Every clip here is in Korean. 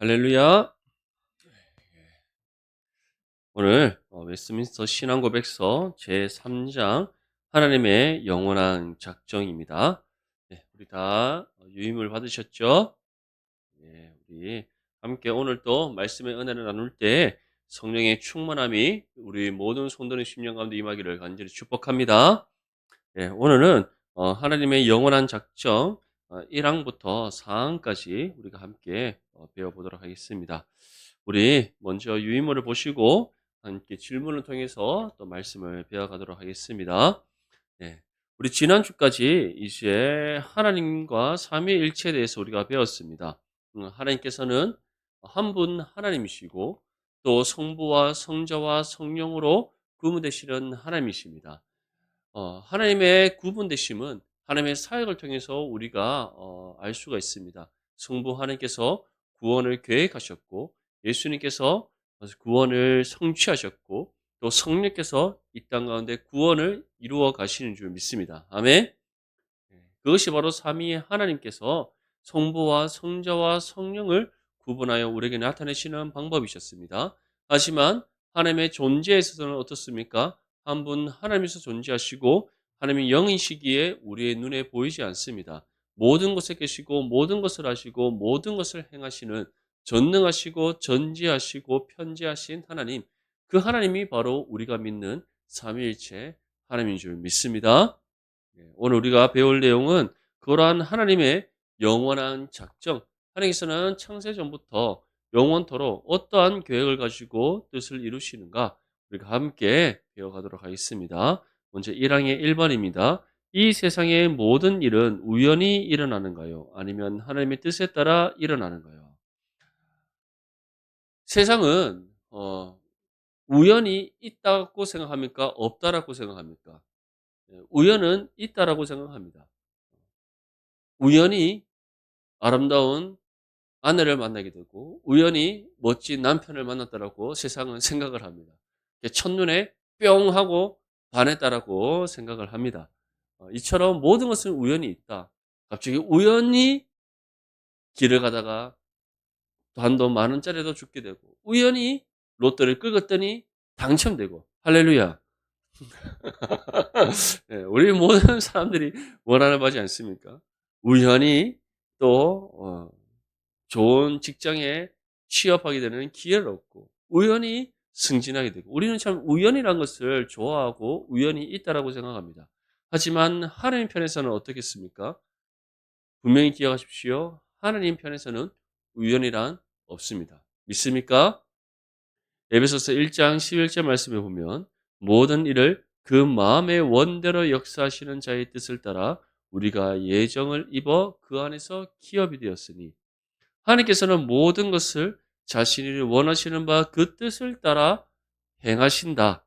할렐루야. 오늘 웨스트민스터 신앙고백서 제3장 하나님의 영원한 작정입니다. 네, 우리 다 유임을 받으셨죠? 네, 우리 함께 오늘 또 말씀의 은혜를 나눌 때 성령의 충만함이 우리 모든 손드는 심령 가운데 임하기를 간절히 축복합니다. 네, 오늘은 하나님의 영원한 작정 1항부터 4항까지 우리가 함께 배워보도록 하겠습니다. 우리 먼저 유인물을 보시고 함께 질문을 통해서 또 말씀을 배워가도록 하겠습니다. 네, 우리 지난주까지 이제 하나님과 삼위일체에 대해서 우리가 배웠습니다. 하나님께서는 한 분 하나님이시고 또 성부와 성자와 성령으로 구분되시는 하나님이십니다. 하나님의 구분되심은 하나님의 사역을 통해서 우리가 알 수가 있습니다. 성부 하나님께서 구원을 계획하셨고 예수님께서 구원을 성취하셨고 또 성령께서 이 땅 가운데 구원을 이루어 가시는 줄 믿습니다. 아멘. 그것이 바로 삼위 하나님께서 성부와 성자와 성령을 구분하여 우리에게 나타내시는 방법이셨습니다. 하지만 하나님의 존재에 있어서는 어떻습니까? 한 분 하나님께서 존재하시고 하나님이 영이시기에 우리의 눈에 보이지 않습니다. 모든 곳에 계시고 모든 것을 하시고 모든 것을 행하시는 전능하시고 전지하시고 편지하신 하나님, 그 하나님이 바로 우리가 믿는 삼위일체 하나님인 줄 믿습니다. 오늘 우리가 배울 내용은 그러한 하나님의 영원한 작정, 하나님께서는 창세 전부터 영원토록 어떠한 계획을 가지고 뜻을 이루시는가 우리가 함께 배워가도록 하겠습니다. 먼저 1항의 1번입니다. 이 세상의 모든 일은 우연히 일어나는가요? 아니면 하나님의 뜻에 따라 일어나는가요? 세상은 우연히 있다고 생각합니까? 없다라고 생각합니까? 우연은 있다라고 생각합니다. 우연히 아름다운 아내를 만나게 되고 우연히 멋진 남편을 만났다라고 세상은 생각을 합니다. 첫눈에 뿅 하고 반했다라고 생각을 합니다. 이처럼 모든 것은 우연히 있다. 갑자기 우연히 길을 가다가 한돈 10,000원짜리도 죽게 되고 우연히 로또를 긁었더니 당첨되고 할렐루야. 네, 우리 모든 사람들이 원하는 바지 않습니까? 우연히 또 좋은 직장에 취업하게 되는 기회를 얻고 우연히 승진하게 되고 우리는 참 우연이라는 것을 좋아하고 우연히 있다라고 생각합니다. 하지만 하나님 편에서는 어떻겠습니까? 분명히 기억하십시오. 하나님 편에서는 우연이란 없습니다. 믿습니까? 에베소서 1장 11절 말씀에 보면 모든 일을 그 마음의 원대로 역사하시는 자의 뜻을 따라 우리가 예정을 입어 그 안에서 기업이 되었으니 하나님께서는 모든 것을 자신이 원하시는 바 그 뜻을 따라 행하신다.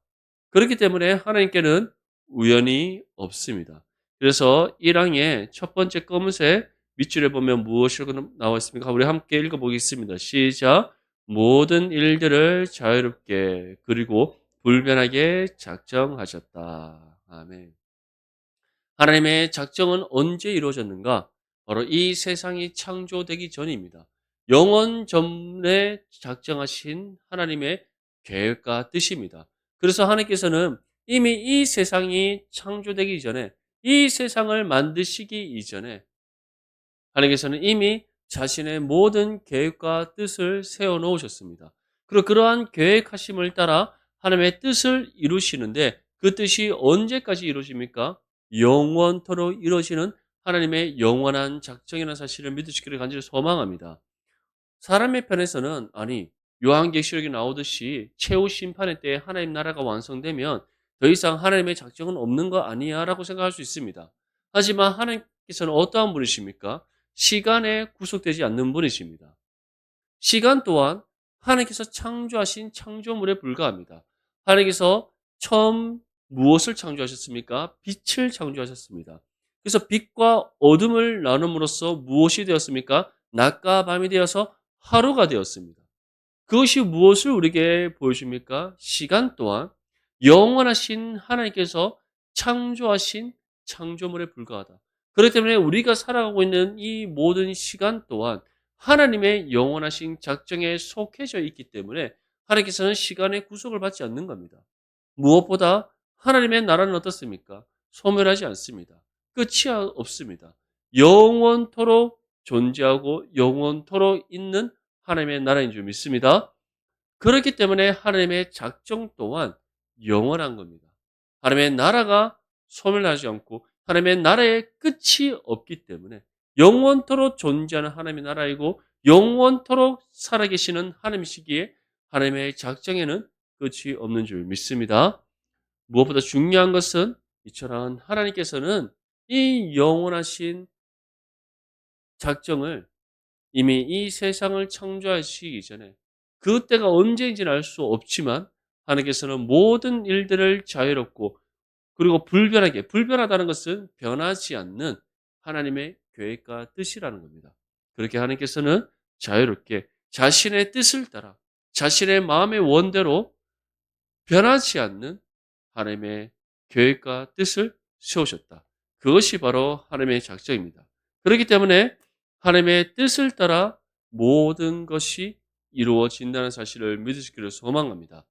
그렇기 때문에 하나님께는 우연이 없습니다. 그래서 1항의 첫 번째 검은색 밑줄에 보면 무엇이라고 나와 있습니까? 우리 함께 읽어보겠습니다. 시작. 모든 일들을 자유롭게 그리고 불변하게 작정하셨다. 아멘. 하나님의 작정은 언제 이루어졌는가? 바로 이 세상이 창조되기 전입니다. 영원 전에 작정하신 하나님의 계획과 뜻입니다. 그래서 하나님께서는 이미 이 세상이 창조되기 전에 이 세상을 만드시기 이전에 하나님께서는 이미 자신의 모든 계획과 뜻을 세워 놓으셨습니다. 그리고 그러한 계획하심을 따라 하나님의 뜻을 이루시는데 그 뜻이 언제까지 이루어집니까? 영원토록 이루어지는 하나님의 영원한 작정이라는 사실을 믿으시기를 간절히 소망합니다. 사람의 편에서는 아니 요한계시록에 나오듯이 최후 심판의 때에 하나님 나라가 완성되면 더 이상 하나님의 작정은 없는 거 아니야 라고 생각할 수 있습니다. 하지만 하나님께서는 어떠한 분이십니까? 시간에 구속되지 않는 분이십니다. 시간 또한 하나님께서 창조하신 창조물에 불과합니다. 하나님께서 처음 무엇을 창조하셨습니까? 빛을 창조하셨습니다. 그래서 빛과 어둠을 나눔으로써 무엇이 되었습니까? 낮과 밤이 되어서 하루가 되었습니다. 그것이 무엇을 우리에게 보여줍니까? 시간 또한 영원하신 하나님께서 창조하신 창조물에 불과하다. 그렇기 때문에 우리가 살아가고 있는 이 모든 시간 또한 하나님의 영원하신 작정에 속해져 있기 때문에 하나님께서는 시간의 구속을 받지 않는 겁니다. 무엇보다 하나님의 나라는 어떻습니까? 소멸하지 않습니다. 끝이 없습니다. 영원토록 존재하고 영원토록 있는 하나님의 나라인 줄 믿습니다. 그렇기 때문에 하나님의 작정 또한 영원한 겁니다. 하나님의 나라가 소멸하지 않고 하나님의 나라의 끝이 없기 때문에 영원토록 존재하는 하나님의 나라이고 영원토록 살아계시는 하나님이시기에 하나님의 작정에는 끝이 없는 줄 믿습니다. 무엇보다 중요한 것은 이처럼 하나님께서는 이 영원하신 작정을 이미 이 세상을 창조하시기 전에 그때가 언제인지는 알 수 없지만 하나님께서는 모든 일들을 자유롭고 그리고 불변하다는 것은 변하지 않는 하나님의 계획과 뜻이라는 겁니다. 그렇게 하나님께서는 자유롭게 자신의 뜻을 따라 자신의 마음의 원대로 변하지 않는 하나님의 계획과 뜻을 세우셨다. 그것이 바로 하나님의 작정입니다. 그렇기 때문에 하나님의 뜻을 따라 모든 것이 이루어진다는 사실을 믿으시기를 소망합니다.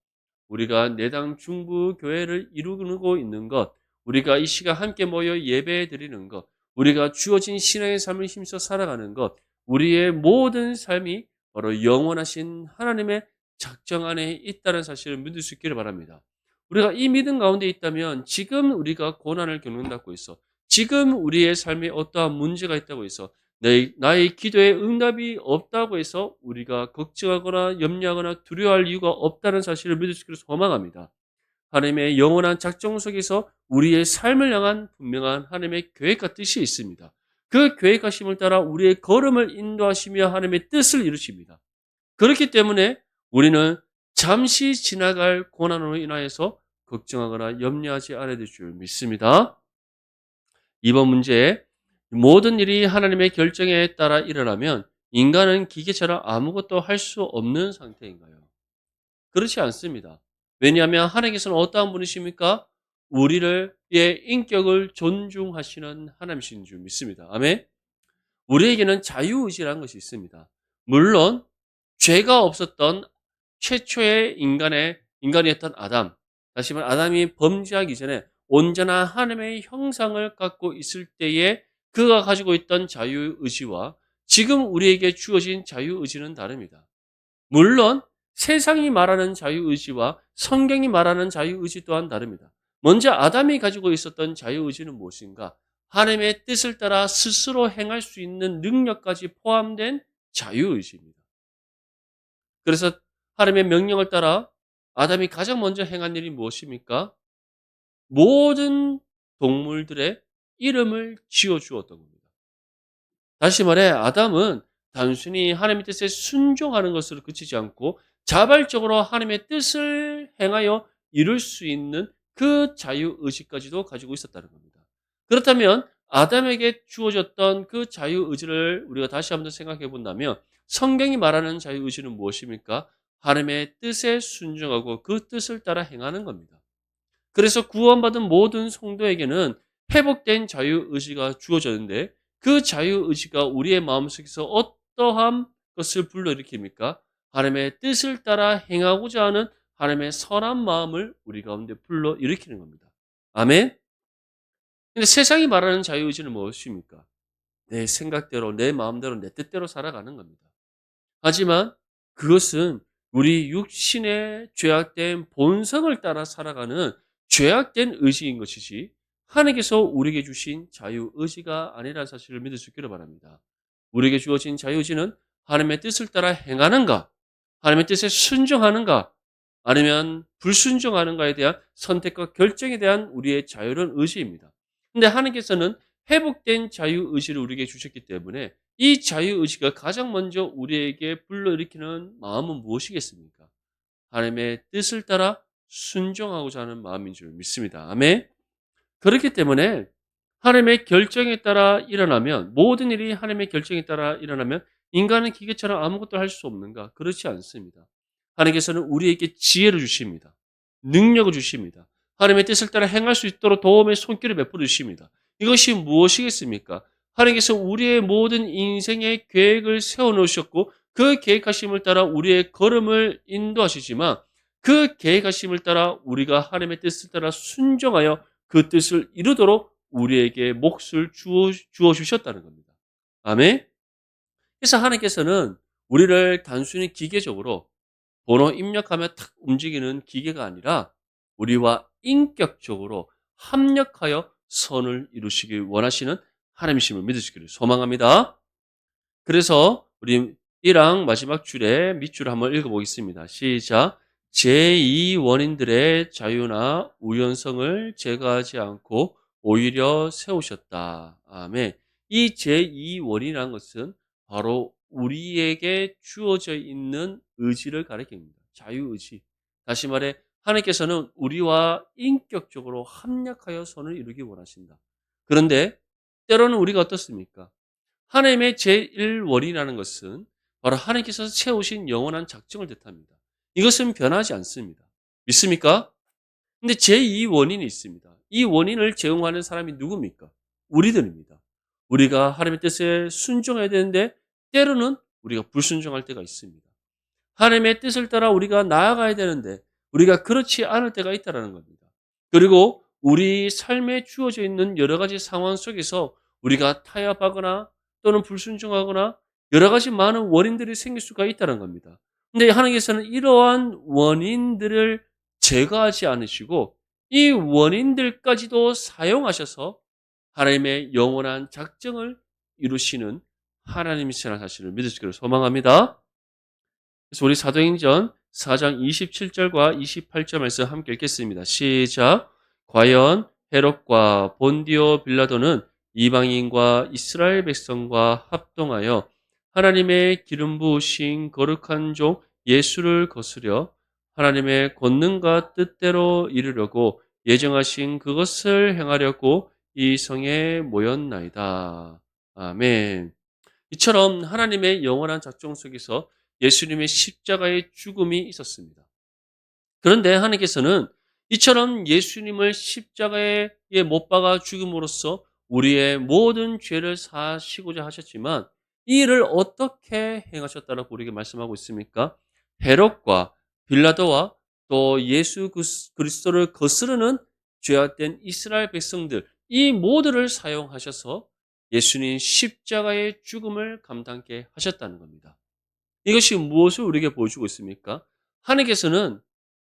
우리가 내당 중부 교회를 이루고 있는 것, 우리가 이 시간 함께 모여 예배 드리는 것, 우리가 주어진 신앙의 삶을 힘써 살아가는 것, 우리의 모든 삶이 바로 영원하신 하나님의 작정 안에 있다는 사실을 믿을 수 있기를 바랍니다. 우리가 이 믿음 가운데 있다면 지금 우리가 고난을 겪는다고 해서 지금 우리의 삶에 어떠한 문제가 있다고 해서 나의 기도에 응답이 없다고 해서 우리가 걱정하거나 염려하거나 두려워할 이유가 없다는 사실을 믿을 수 있기를 소망합니다. 하나님의 영원한 작정 속에서 우리의 삶을 향한 분명한 하나님의 계획과 뜻이 있습니다. 그 계획하심을 따라 우리의 걸음을 인도하시며 하나님의 뜻을 이루십니다. 그렇기 때문에 우리는 잠시 지나갈 고난으로 인하여서 걱정하거나 염려하지 않아야 될 줄 믿습니다. 이번 문제, 모든 일이 하나님의 결정에 따라 일어나면 인간은 기계처럼 아무것도 할 수 없는 상태인가요? 그렇지 않습니다. 왜냐하면 하나님께서는 어떠한 분이십니까? 우리의 인격을 존중하시는 하나님이신 줄 믿습니다. 아멘. 우리에게는 자유의지라는 것이 있습니다. 물론 죄가 없었던 최초의 인간이었던 아담, 다시 말해 아담이 범죄하기 전에 온전한 하나님의 형상을 갖고 있을 때에 그가 가지고 있던 자유의지와 지금 우리에게 주어진 자유의지는 다릅니다. 물론 세상이 말하는 자유의지와 성경이 말하는 자유의지 또한 다릅니다. 먼저 아담이 가지고 있었던 자유의지는 무엇인가? 하나님의 뜻을 따라 스스로 행할 수 있는 능력까지 포함된 자유의지입니다. 그래서 하나님의 명령을 따라 아담이 가장 먼저 행한 일이 무엇입니까? 모든 동물들의 이름을 지어주었던 겁니다. 다시 말해 아담은 단순히 하나님의 뜻에 순종하는 것으로 그치지 않고 자발적으로 하나님의 뜻을 행하여 이룰 수 있는 그 자유의지까지도 가지고 있었다는 겁니다. 그렇다면 아담에게 주어졌던 그 자유의지를 우리가 다시 한번 생각해 본다면 성경이 말하는 자유의지는 무엇입니까? 하나님의 뜻에 순종하고 그 뜻을 따라 행하는 겁니다. 그래서 구원받은 모든 성도에게는 회복된 자유의지가 주어졌는데 그 자유의지가 우리의 마음속에서 어떠한 것을 불러일으킵니까? 하나님의 뜻을 따라 행하고자 하는 하나님의 선한 마음을 우리 가운데 불러일으키는 겁니다. 아멘? 근데 세상이 말하는 자유의지는 무엇입니까? 내 생각대로, 내 마음대로, 내 뜻대로 살아가는 겁니다. 하지만 그것은 우리 육신의 죄악된 본성을 따라 살아가는 죄악된 의지인 것이지 하나님께서 우리에게 주신 자유의지가 아니라는 사실을 믿을 수 있기를 바랍니다. 우리에게 주어진 자유의지는 하나님의 뜻을 따라 행하는가, 하나님의 뜻에 순종하는가, 아니면 불순종하는가에 대한 선택과 결정에 대한 우리의 자유로운 의지입니다. 근데 하나님께서는 회복된 자유의지를 우리에게 주셨기 때문에 이 자유의지가 가장 먼저 우리에게 불러일으키는 마음은 무엇이겠습니까? 하나님의 뜻을 따라 순종하고자 하는 마음인 줄 믿습니다. 아멘. 그렇기 때문에 하나님의 결정에 따라 일어나면 모든 일이 하나님의 결정에 따라 일어나면 인간은 기계처럼 아무것도 할 수 없는가? 그렇지 않습니다. 하나님께서는 우리에게 지혜를 주십니다. 능력을 주십니다. 하나님의 뜻을 따라 행할 수 있도록 도움의 손길을 베풀어 주십니다. 이것이 무엇이겠습니까? 하나님께서 우리의 모든 인생의 계획을 세워 놓으셨고 그 계획하심을 따라 우리의 걸음을 인도하시지만 그 계획하심을 따라 우리가 하나님의 뜻을 따라 순종하여 그 뜻을 이루도록 우리에게 몫을 주어 주셨다는 겁니다. 아멘. 그래서 하나님께서는 우리를 단순히 기계적으로 번호 입력하며 탁 움직이는 기계가 아니라 우리와 인격적으로 합력하여 선을 이루시길 원하시는 하나님이심을 믿으시기를 소망합니다. 그래서 우리 1항 마지막 줄에 밑줄을 한번 읽어보겠습니다. 시작. 제2 원인들의 자유나 우연성을 제거하지 않고 오히려 세우셨다. 아멘. 이 제2 원이라는 것은 바로 우리에게 주어져 있는 의지를 가리킵니다. 자유의지. 다시 말해 하나님께서는 우리와 인격적으로 합력하여 선을 이루기 원하신다. 그런데 때로는 우리가 어떻습니까? 하나님의 제1원이라는 것은 바로 하나님께서 세우신 영원한 작정을 뜻합니다. 이것은 변하지 않습니다. 믿습니까? 근데 제2원인이 있습니다. 이 원인을 제공하는 사람이 누굽니까? 우리들입니다. 우리가 하나님의 뜻에 순종해야 되는데 때로는 우리가 불순종할 때가 있습니다. 하나님의 뜻을 따라 우리가 나아가야 되는데 우리가 그렇지 않을 때가 있다는 겁니다. 그리고 우리 삶에 주어져 있는 여러 가지 상황 속에서 우리가 타협하거나 또는 불순종하거나 여러 가지 많은 원인들이 생길 수가 있다는 겁니다. 근데 하나님께서는 이러한 원인들을 제거하지 않으시고 이 원인들까지도 사용하셔서 하나님의 영원한 작정을 이루시는 하나님이시라는 사실을 믿으시기를 소망합니다. 그래서 우리 사도행전 4장 27절과 28절 말씀 함께 읽겠습니다. 시작. 과연 헤롯과 본디오 빌라도는 이방인과 이스라엘 백성과 합동하여 하나님의 기름 부으신 거룩한 종 예수를 거스려 하나님의 권능과 뜻대로 이루려고 예정하신 그것을 행하려고 이 성에 모였나이다. 아멘. 이처럼 하나님의 영원한 작정 속에서 예수님의 십자가의 죽음이 있었습니다. 그런데 하나님께서는 이처럼 예수님을 십자가에 못 박아 죽음으로써 우리의 모든 죄를 사시고자 하셨지만 이 일을 어떻게 행하셨다라고 우리에게 말씀하고 있습니까? 헤롯과 빌라도와 또 예수 그리스도를 거스르는 죄악된 이스라엘 백성들 이 모두를 사용하셔서 예수님 십자가의 죽음을 감당케 하셨다는 겁니다. 이것이 무엇을 우리에게 보여주고 있습니까? 하나님께서는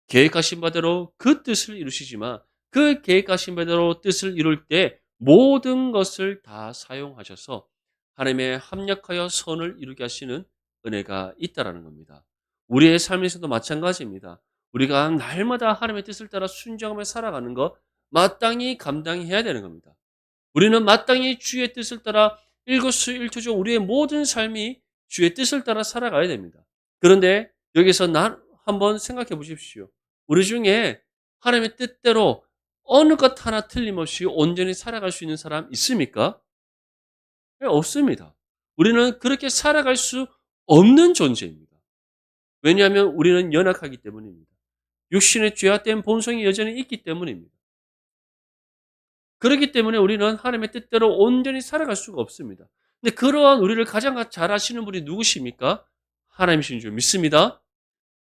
계획하신 바대로 그 뜻을 이루시지만 그 계획하신 바대로 뜻을 이룰 때 모든 것을 다 사용하셔서 하나님의 합력하여 선을 이루게 하시는 은혜가 있다라는 겁니다. 우리의 삶에서도 마찬가지입니다. 우리가 날마다 하나님의 뜻을 따라 순종하며 살아가는 것 마땅히 감당해야 되는 겁니다. 우리는 마땅히 주의 뜻을 따라 일거수일투족 우리의 모든 삶이 주의 뜻을 따라 살아가야 됩니다. 그런데 여기서 한번 생각해 보십시오. 우리 중에 하나님의 뜻대로 어느 것 하나 틀림없이 온전히 살아갈 수 있는 사람 있습니까? 네, 없습니다. 우리는 그렇게 살아갈 수 없는 존재입니다. 왜냐하면 우리는 연약하기 때문입니다. 육신의 죄악된 본성이 여전히 있기 때문입니다. 그렇기 때문에 우리는 하나님의 뜻대로 온전히 살아갈 수가 없습니다. 근데 그러한 우리를 가장 잘 아시는 분이 누구십니까? 하나님이신 줄 믿습니다.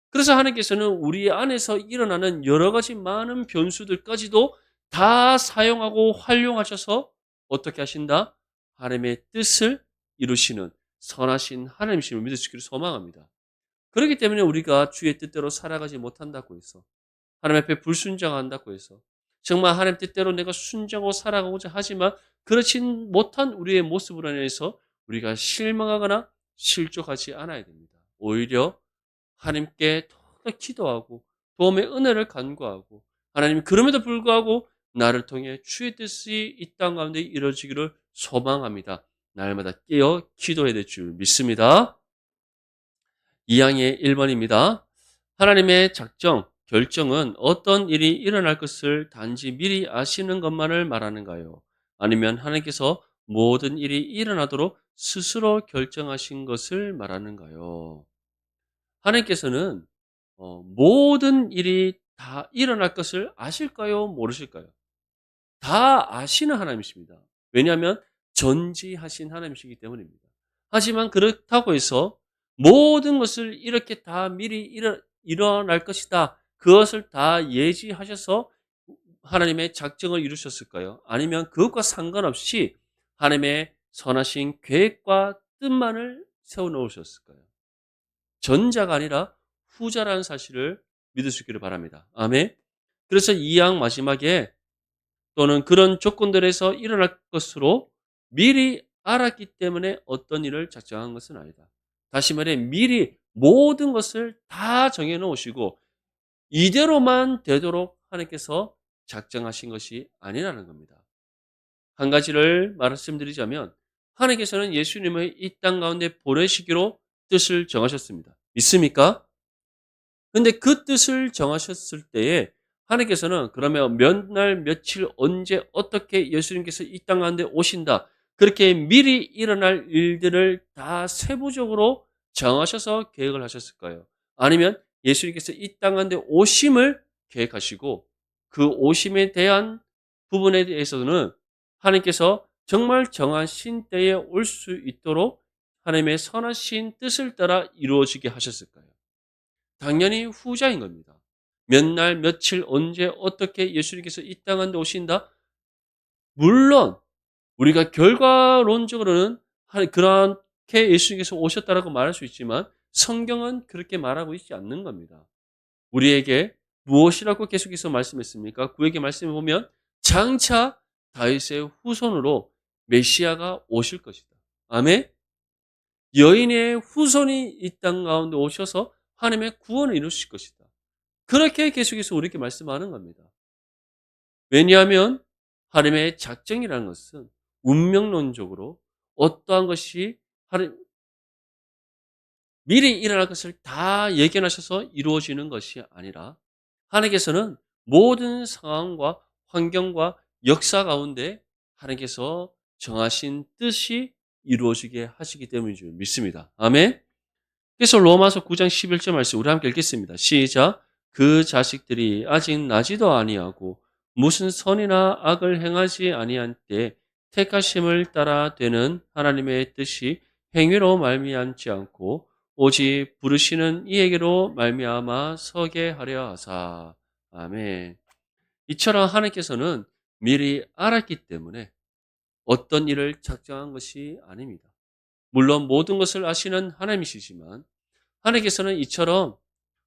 그래서 하나님께서는 우리 안에서 일어나는 여러 가지 많은 변수들까지도 다 사용하고 활용하셔서 어떻게 하신다? 하나님의 뜻을 이루시는 선하신 하나님이심을 믿으시기를 소망합니다. 그렇기 때문에 우리가 주의 뜻대로 살아가지 못한다고 해서 하나님 앞에 불순종한다고 해서 정말 하나님 뜻대로 내가 순종하고 살아가고자 하지만 그렇지 못한 우리의 모습으로 인해서 우리가 실망하거나 실족하지 않아야 됩니다. 오히려 하나님께 더 기도하고 도움의 은혜를 간구하고 하나님 그럼에도 불구하고 나를 통해 주의 뜻이 이 땅 가운데 이루어지기를 소망합니다. 날마다 깨어 기도해야 될 줄 믿습니다. 2항의 1번입니다. 하나님의 작정, 결정은 어떤 일이 일어날 것을 단지 미리 아시는 것만을 말하는가요? 아니면 하나님께서 모든 일이 일어나도록 스스로 결정하신 것을 말하는가요? 하나님께서는 모든 일이 다 일어날 것을 아실까요? 모르실까요? 다 아시는 하나님이십니다. 왜냐하면 전지하신 하나님이시기 때문입니다. 하지만 그렇다고 해서 모든 것을 이렇게 다 미리 일어날 것이다. 그것을 다 예지하셔서 하나님의 작정을 이루셨을까요? 아니면 그것과 상관없이 하나님의 선하신 계획과 뜻만을 세워놓으셨을까요? 전자가 아니라 후자라는 사실을 믿을 수 있기를 바랍니다. 아멘. 그래서 이 양 마지막에 또는 그런 조건들에서 일어날 것으로 미리 알았기 때문에 어떤 일을 작정한 것은 아니다. 다시 말해 미리 모든 것을 다 정해 놓으시고 이대로만 되도록 하나님께서 작정하신 것이 아니라는 겁니다. 한 가지를 말씀드리자면 하나님께서는 예수님을 이 땅 가운데 보내시기로 뜻을 정하셨습니다. 믿습니까? 근데 그 뜻을 정하셨을 때에 하나님께서는 그러면 몇 날, 며칠, 언제, 어떻게 예수님께서 이 땅 가운데 오신다. 그렇게 미리 일어날 일들을 다 세부적으로 정하셔서 계획을 하셨을까요? 아니면 예수님께서 이 땅 가운데 오심을 계획하시고 그 오심에 대한 부분에 대해서는 하나님께서 정말 정하신 때에 올 수 있도록 하나님의 선하신 뜻을 따라 이루어지게 하셨을까요? 당연히 후자인 겁니다. 몇 날, 며칠, 언제, 어떻게 예수님께서 이 땅 가운데 오신다? 물론 우리가 결과론적으로는 그렇게 예수님께서 오셨다라고 말할 수 있지만 성경은 그렇게 말하고 있지 않는 겁니다. 우리에게 무엇이라고 계속해서 말씀했습니까? 구약의 말씀을 보면 장차 다윗의 후손으로 메시아가 오실 것이다. 아멘. 여인의 후손이 이 땅 가운데 오셔서 하나님의 구원을 이루실 것이다. 그렇게 계속해서 우리에게 말씀하는 겁니다. 왜냐하면 하나님의 작정이라는 것은 운명론적으로 어떠한 것이 미리 일어날 것을 다 예견하셔서 이루어지는 것이 아니라 하나님께서는 모든 상황과 환경과 역사 가운데 하나님께서 정하신 뜻이 이루어지게 하시기 때문인 줄 믿습니다. 아멘. 그래서 로마서 9장 11절 말씀 우리 함께 읽겠습니다. 시작. 그 자식들이 아직 나지도 아니하고 무슨 선이나 악을 행하지 아니한 때 택하심을 따라 되는 하나님의 뜻이 행위로 말미암지 않고 오직 부르시는 이에게로 말미암아 서게 하려 하사. 아멘. 이처럼 하나님께서는 미리 알았기 때문에 어떤 일을 작정한 것이 아닙니다. 물론 모든 것을 아시는 하나님이시지만 하나님께서는 이처럼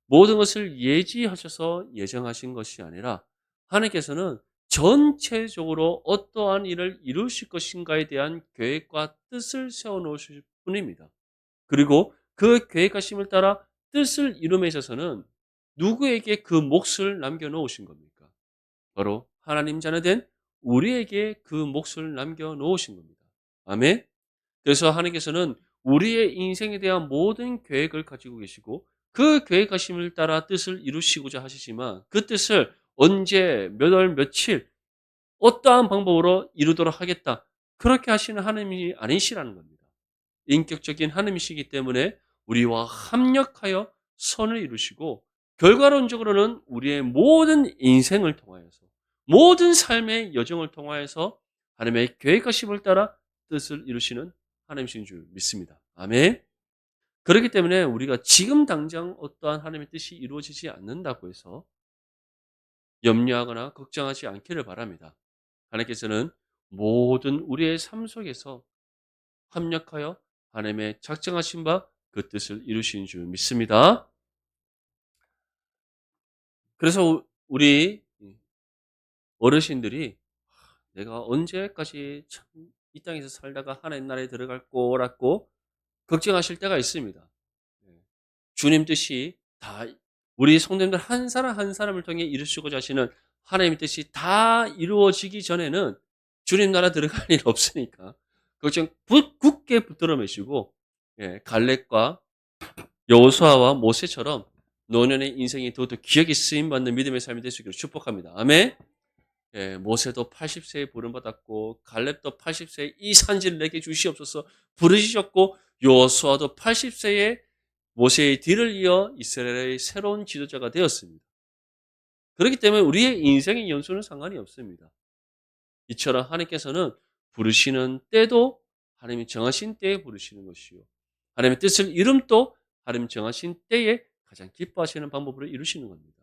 모든 것을 예지하셔서 예정하신 것이 아니라 하나님께서는 전체적으로 어떠한 일을 이루실 것인가에 대한 계획과 뜻을 세워놓으실 뿐입니다. 그리고 그 계획하심을 따라 뜻을 이룸에 있어서는 누구에게 그 몫을 남겨놓으신 겁니까? 바로 하나님 자녀된 우리에게 그 몫을 남겨놓으신 겁니다. 아멘. 그래서 하나님께서는 우리의 인생에 대한 모든 계획을 가지고 계시고 그 계획하심을 따라 뜻을 이루시고자 하시지만 그 뜻을 언제 몇 월 며칠 어떠한 방법으로 이루도록 하겠다. 그렇게 하시는 하나님이 아니시라는 겁니다. 인격적인 하나님이시기 때문에 우리와 합력하여 선을 이루시고 결과론적으로는 우리의 모든 인생을 통하여서 모든 삶의 여정을 통하여서 하나님의 계획하심을 따라 뜻을 이루시는 하나님이신 줄 믿습니다. 아멘. 그렇기 때문에 우리가 지금 당장 어떠한 하나님의 뜻이 이루어지지 않는다고 해서 염려하거나 걱정하지 않기를 바랍니다. 하나님께서는 모든 우리의 삶 속에서 합력하여 하나님의 작정하신 바 그 뜻을 이루시는 줄 믿습니다. 그래서 우리 어르신들이 내가 언제까지 참 이 땅에서 살다가 하나님 나라에 들어갈 거라고 걱정하실 때가 있습니다. 주님 뜻이 다 우리 성도님들 한 사람 한 사람을 통해 이루시고자 하시는 하나님의 뜻이 다 이루어지기 전에는 주님 나라 들어갈 일 없으니까 걱정 굳게 붙들어 매시고 갈렙과 여호수아와 모세처럼 노년의 인생이 더욱더 기억에 쓰임받는 믿음의 삶이 될 수 있기를 축복합니다. 아멘. 모세도 80세에 부름받았고 갈렙도 80세에 이 산지를 내게 주시옵소서 부르시셨고 여호수아도 80세에 모세의 뒤를 이어 이스라엘의 새로운 지도자가 되었습니다. 그렇기 때문에 우리의 인생의 연수는 상관이 없습니다. 이처럼 하나님께서는 부르시는 때도 하나님이 정하신 때에 부르시는 것이요. 하나님의 뜻을 이름도 하나님 정하신 때에 가장 기뻐하시는 방법으로 이루시는 겁니다.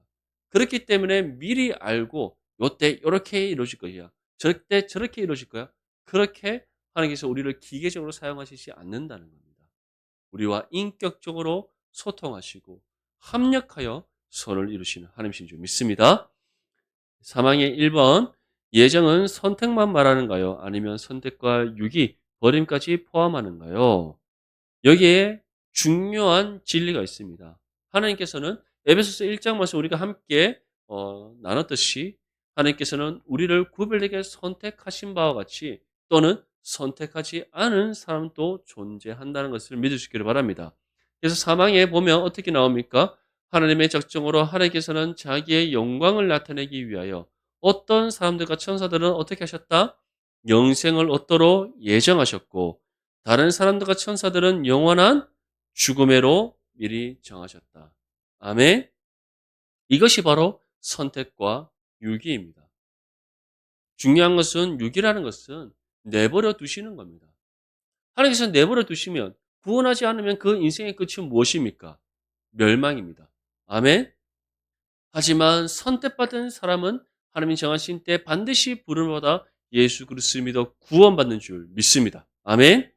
그렇기 때문에 미리 알고 요때 요렇게 이루어질 것이야. 저때 저렇게 이루어질 거야. 그렇게 하나님께서 우리를 기계적으로 사용하시지 않는다는 겁니다. 우리와 인격적으로 소통하시고 합력하여 선을 이루시는 하나님이신 줄 믿습니다. 사망의 1번 예정은 선택만 말하는가요? 아니면 선택과 유기, 버림까지 포함하는가요? 여기에 중요한 진리가 있습니다. 하나님께서는 에베소서 1장 말씀 우리가 함께 나눴듯이 하나님께서는 우리를 구별되게 선택하신 바와 같이 또는 선택하지 않은 사람도 존재한다는 것을 믿을 수 있기를 바랍니다. 그래서 사망에 보면 어떻게 나옵니까? 하나님의 작정으로 하나님께서는 자기의 영광을 나타내기 위하여 어떤 사람들과 천사들은 어떻게 하셨다? 영생을 얻도록 예정하셨고 다른 사람들과 천사들은 영원한 죽음으로 미리 정하셨다. 아멘. 이것이 바로 선택과 유기입니다. 중요한 것은 유기라는 것은 내버려 두시는 겁니다. 하나님께서 내버려 두시면 구원하지 않으면 그 인생의 끝이 무엇입니까? 멸망입니다. 아멘. 하지만 선택받은 사람은 하나님이 정하신 때 반드시 부름을 받아 예수 그리스도를 믿어 구원받는 줄 믿습니다. 아멘.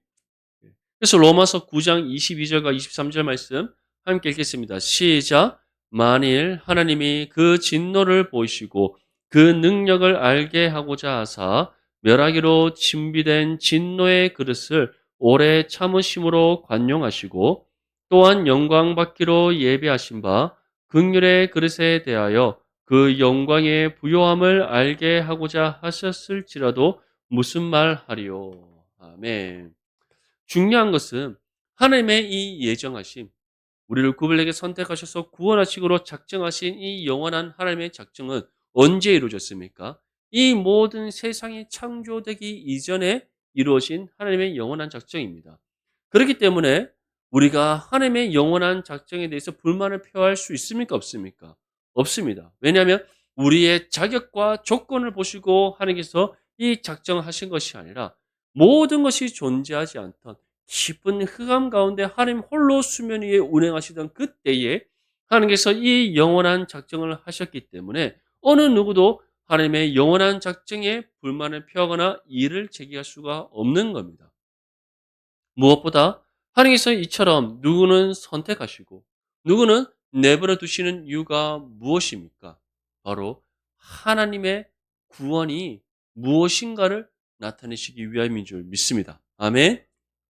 그래서 로마서 9장 22절과 23절 말씀 함께 읽겠습니다. 시작. 만일 하나님이 그 진노를 보이시고 그 능력을 알게 하고자 하사 멸하기로 준비된 진노의 그릇을 오래 참으심으로 관용하시고 또한 영광 받기로 예비하신 바 긍휼의 그릇에 대하여 그 영광의 부요함을 알게 하고자 하셨을지라도 무슨 말 하리요. 아멘. 중요한 것은 하나님의 이 예정하심, 우리를 구별되게 선택하셔서 구원하시기로 작정하신 이 영원한 하나님의 작정은 언제 이루어졌습니까? 이 모든 세상이 창조되기 이전에 이루어진 하나님의 영원한 작정입니다. 그렇기 때문에 우리가 하나님의 영원한 작정에 대해서 불만을 표할 수 있습니까? 없습니까? 없습니다. 왜냐하면 우리의 자격과 조건을 보시고 하나님께서 이 작정하신 것이 아니라 모든 것이 존재하지 않던 깊은 흑암 가운데 하나님 홀로 수면 위에 운행하시던 그때에 하나님께서 이 영원한 작정을 하셨기 때문에 어느 누구도 하나님의 영원한 작정에 불만을 표하거나 이의를 제기할 수가 없는 겁니다. 무엇보다 하나님께서 이처럼 누구는 선택하시고 누구는 내버려 두시는 이유가 무엇입니까? 바로 하나님의 구원이 무엇인가를 나타내시기 위함인 줄 믿습니다. 아멘.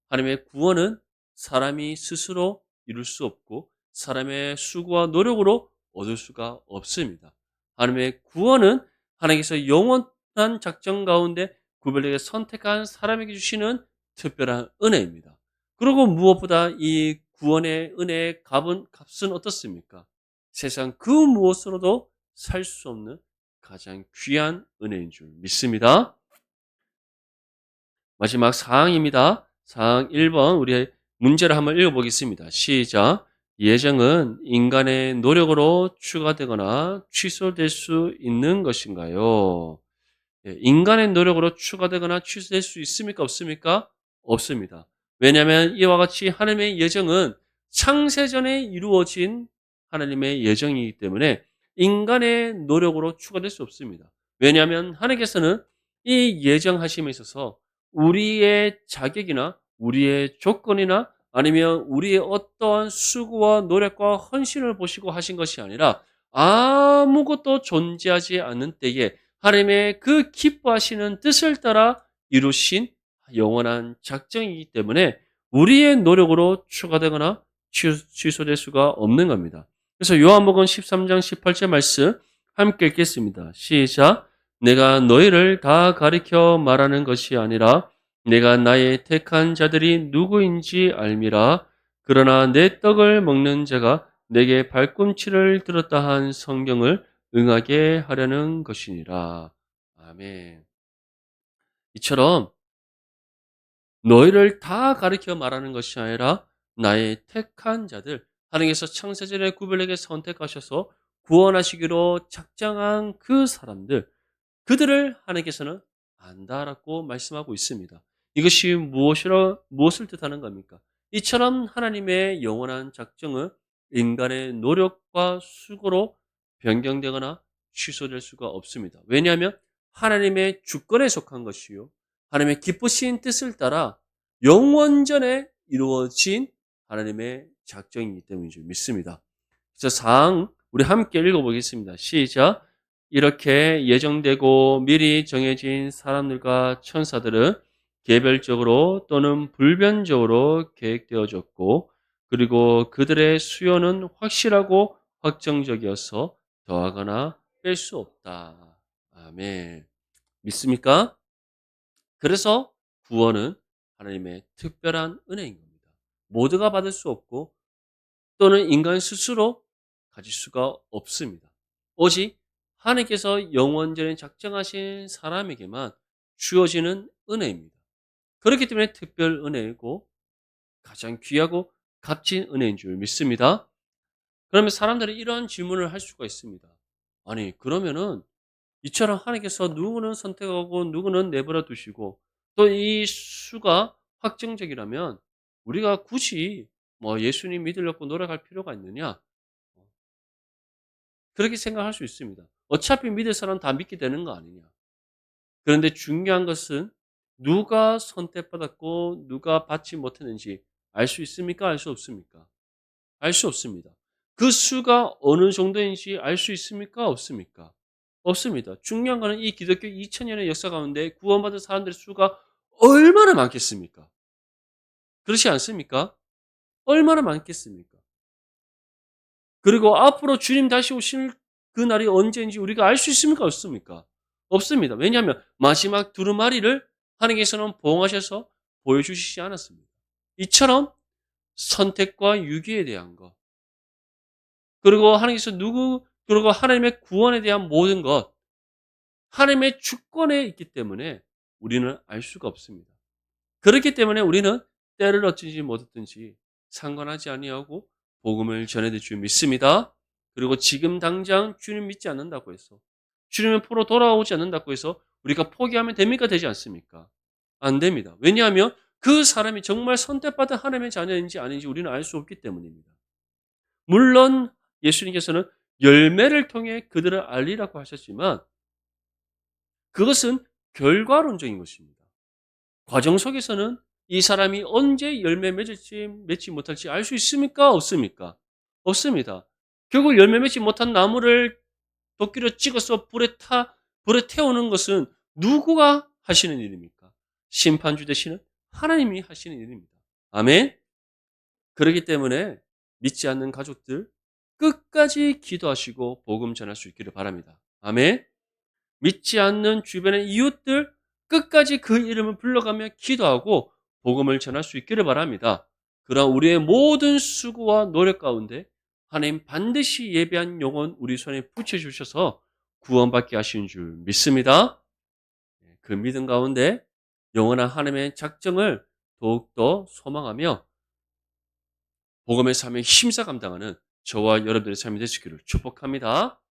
하나님의 구원은 사람이 스스로 이룰 수 없고 사람의 수고와 노력으로 얻을 수가 없습니다. 하나님의 구원은 하나님께서 영원한 작정 가운데 구별되게 선택한 사람에게 주시는 특별한 은혜입니다. 그리고 무엇보다 이 구원의 은혜의 값은 어떻습니까? 세상 그 무엇으로도 살 수 없는 가장 귀한 은혜인 줄 믿습니다. 마지막 사항입니다. 사항 1번 우리 문제를 한번 읽어보겠습니다. 시작. 예정은 인간의 노력으로 추가되거나 취소될 수 있는 것인가요? 인간의 노력으로 추가되거나 취소될 수 있습니까? 없습니까? 없습니다. 왜냐하면 이와 같이 하나님의 예정은 창세전에 이루어진 하나님의 예정이기 때문에 인간의 노력으로 추가될 수 없습니다. 왜냐하면 하나님께서는 이 예정하심에 있어서 우리의 자격이나 우리의 조건이나 아니면 우리의 어떠한 수고와 노력과 헌신을 보시고 하신 것이 아니라 아무것도 존재하지 않는 때에 하나님의 그 기뻐하시는 뜻을 따라 이루신 영원한 작정이기 때문에 우리의 노력으로 추가되거나 취소될 수가 없는 겁니다. 그래서 요한복음 13장 18절 말씀 함께 읽겠습니다. 시작. 내가 너희를 다 가리켜 말하는 것이 아니라 내가 나의 택한 자들이 누구인지 알미라. 그러나 내 떡을 먹는 자가 내게 발꿈치를 들었다 한 성경을 응하게 하려는 것이니라. 아멘. 이처럼 너희를 다 가리켜 말하는 것이 아니라 나의 택한 자들, 하나님께서 창세전에 구별되게 선택하셔서 구원하시기로 작정한 그 사람들, 그들을 하나님께서는 안다라고 말씀하고 있습니다. 이것이 무엇을 뜻하는 겁니까? 이처럼 하나님의 영원한 작정은 인간의 노력과 수고로 변경되거나 취소될 수가 없습니다. 왜냐하면 하나님의 주권에 속한 것이요. 하나님의 기쁘신 뜻을 따라 영원전에 이루어진 하나님의 작정이기 때문인 줄 믿습니다. 그래서 우리 함께 읽어보겠습니다. 시작. 이렇게 예정되고 미리 정해진 사람들과 천사들은 개별적으로 또는 불변적으로 계획되어졌고, 그리고 그들의 수요는 확실하고 확정적이어서 더하거나 뺄 수 없다. 아멘. 믿습니까? 그래서 구원은 하나님의 특별한 은혜인 겁니다. 모두가 받을 수 없고 또는 인간 스스로 가질 수가 없습니다. 오직 하나님께서 영원전에 작정하신 사람에게만 주어지는 은혜입니다. 그렇기 때문에 특별 은혜이고 가장 귀하고 값진 은혜인 줄 믿습니다. 그러면 사람들이 이런 질문을 할 수가 있습니다. 아니, 그러면은 이처럼 하나님께서 누구는 선택하고 누구는 내버려 두시고 또 이 수가 확정적이라면 우리가 굳이 뭐 예수님 믿으려고 노력할 필요가 있느냐? 그렇게 생각할 수 있습니다. 어차피 믿을 사람 다 믿게 되는 거 아니냐. 그런데 중요한 것은 누가 선택받았고 누가 받지 못했는지 알 수 있습니까? 알 수 없습니까? 알 수 없습니다. 그 수가 어느 정도인지 알 수 있습니까? 없습니까? 없습니다. 중요한 거는 이 기독교 2000년의 역사 가운데 구원받은 사람들의 수가 얼마나 많겠습니까? 그렇지 않습니까? 얼마나 많겠습니까? 그리고 앞으로 주님 다시 오실 그 날이 언제인지 우리가 알 수 있습니까? 없습니까? 없습니다. 왜냐하면 마지막 두루마리를 하나님께서는 보응하셔서 보여주시지 않았습니다. 이처럼 선택과 유기에 대한 것, 그리고 그리고 하나님의 구원에 대한 모든 것, 하나님의 주권에 있기 때문에 우리는 알 수가 없습니다. 그렇기 때문에 우리는 때를 어찌지 못했든지 상관하지 아니하고 복음을 전해드릴 줄 믿습니다. 그리고 지금 당장 주님 믿지 않는다고 해서 주님 앞으로 돌아오지 않는다고 해서 우리가 포기하면 됩니까? 되지 않습니까? 안 됩니다. 왜냐하면 그 사람이 정말 선택받은 하나님의 자녀인지 아닌지 우리는 알 수 없기 때문입니다. 물론 예수님께서는 열매를 통해 그들을 알리라고 하셨지만 그것은 결과론적인 것입니다. 과정 속에서는 이 사람이 언제 열매 맺을지 맺지 못할지 알 수 있습니까? 없습니까? 없습니다. 결국 열매 맺지 못한 나무를 도끼로 찍어서 불에 태우는 것은 누구가 하시는 일입니까? 심판주 되시는 하나님이 하시는 일입니다. 아멘. 그렇기 때문에 믿지 않는 가족들 끝까지 기도하시고 복음 전할 수 있기를 바랍니다. 아멘. 믿지 않는 주변의 이웃들 끝까지 그 이름을 불러가며 기도하고 복음을 전할 수 있기를 바랍니다. 그러나 우리의 모든 수고와 노력 가운데 하나님 반드시 예비한 영혼 우리 손에 붙여주셔서 구원받게 하시는 줄 믿습니다. 그 믿음 가운데 영원한 하나님의 작정을 더욱더 소망하며 복음의 삶에 힘써 감당하는 저와 여러분들의 삶이 되시기를 축복합니다.